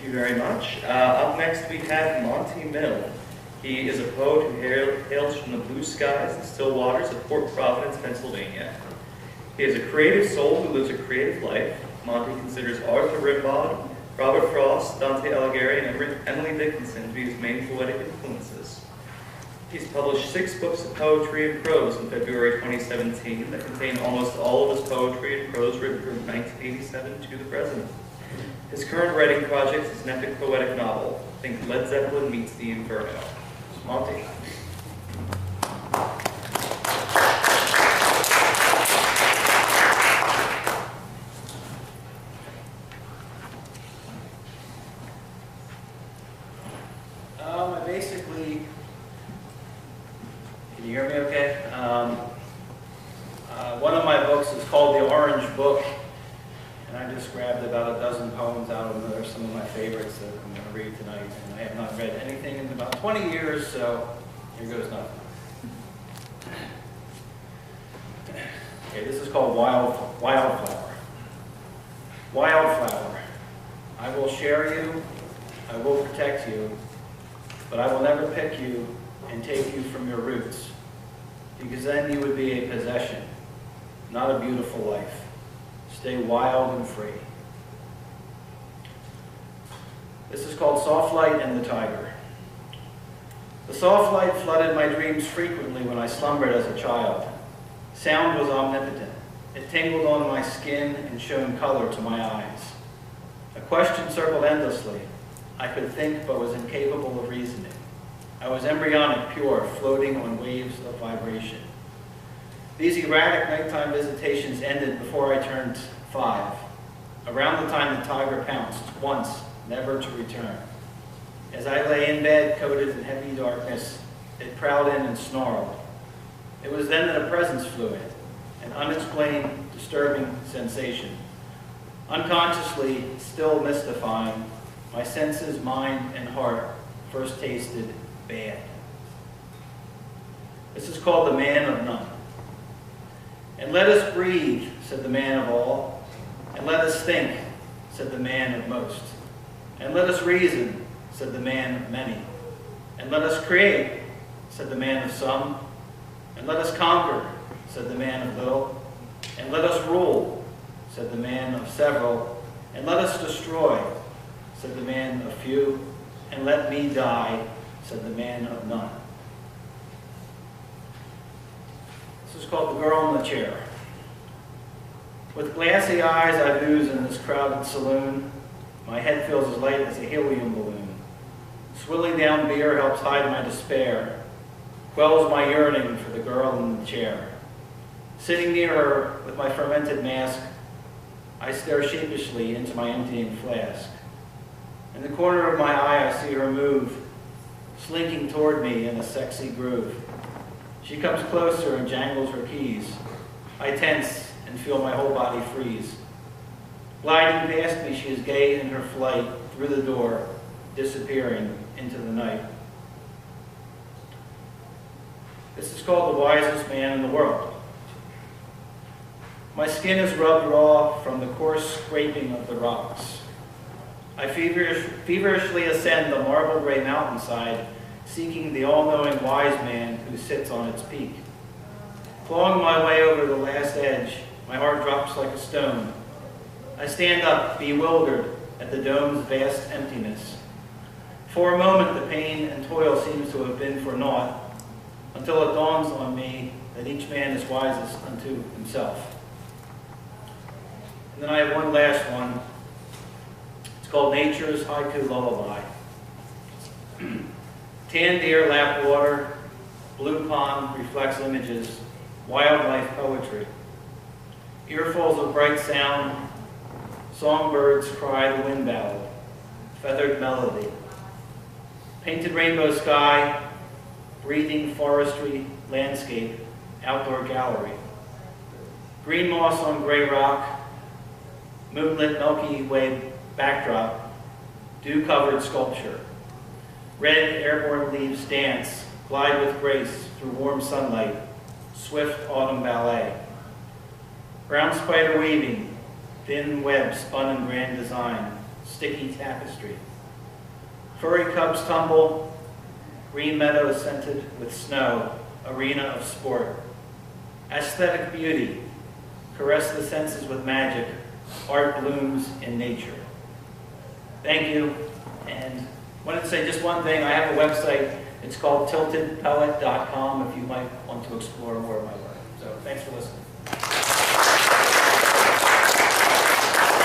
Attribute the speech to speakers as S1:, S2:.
S1: you very much. Up next we have Monty Milne. He is a poet who hails from the blue skies and still waters of Port Providence, Pennsylvania. He is a creative soul who lives a creative life. Monty considers Arthur Rimbaud, Robert Frost, Dante Alighieri, and Emily Dickinson to be his main poetic influences. He's published 6 books of poetry and prose in February 2017 that contain almost all of his poetry and prose written from 1987 to the present. His current writing project is an epic poetic novel. Think Led Zeppelin meets the Inferno. Monty.
S2: Can you hear me okay? One of my books is called The Orange Book, and I just grabbed about a dozen poems out of them. They're some of my favorites that I'm going to read tonight, and I have not read anything in about 20 years, so here goes nothing. Okay, this is called Wildflower. Wildflower, I will share you, I will protect you, but I will never pick you and take you from your roots, because then you would be a possession, not a beautiful life. Stay wild and free. This is called Soft Light and the Tiger. The soft light flooded my dreams frequently when I slumbered as a child. Sound was omnipotent. It tingled on my skin and shone color to my eyes. A question circled endlessly. I could think but was incapable of reasoning. I was embryonic, pure, floating on waves of vibration. These erratic nighttime visitations ended before I turned 5, around the time the tiger pounced, once, never to return. As I lay in bed, coated in heavy darkness, it prowled in and snarled. It was then that a presence flew in, an unexplained, disturbing sensation. Unconsciously, still mystifying, my senses, mind, and heart first tasted bad. This is called The Man of None. And let us breathe, said the man of all. And let us think, said the man of most. And let us reason, said the man of many. And let us create, said the man of some. And let us conquer, said the man of little. And let us rule, said the man of several. And let us destroy, said the man of few. And let me die, said the man of none. This is called The Girl in the Chair. With glassy eyes I ooze in this crowded saloon. My head feels as light as a helium balloon. Swilling down beer helps hide my despair, quells my yearning for the girl in the chair. Sitting near her with my fermented mask, I stare sheepishly into my emptying flask. In the corner of my eye I see her move, slinking toward me in a sexy groove. She comes closer and jangles her keys. I tense and feel my whole body freeze. Gliding past me, she is gay in her flight through the door, disappearing into the night. This is called The Wisest Man in the World. My skin is rubbed raw from the coarse scraping of the rocks. I feverishly ascend the marble gray mountainside, seeking the all-knowing wise man who sits on its peak. Clawing my way over the last edge, my heart drops like a stone. I stand up, bewildered at the dome's vast emptiness. For a moment, the pain and toil seems to have been for naught, until it dawns on me that each man is wisest unto himself. And then I have one last one. It's called Nature's Haiku Lullaby. Tan deer lap water, blue pond reflects images, wildlife poetry. Earfuls of bright sound, songbirds cry the wind ballad, feathered melody. Painted rainbow sky, breathing forestry, landscape, outdoor gallery. Green moss on gray rock, moonlit Milky Way backdrop, dew-covered sculpture. Red airborne leaves dance, glide with grace through warm sunlight, swift autumn ballet. Brown spider weaving, thin web spun in grand design, sticky tapestry. Furry cubs tumble, green meadows scented with snow, arena of sport. Aesthetic beauty, caress the senses with magic, art blooms in nature. Thank you, and I wanted to say just one thing. I have a website. It's called tiltedpoet.com if you might want to explore more of my work. So thanks for listening.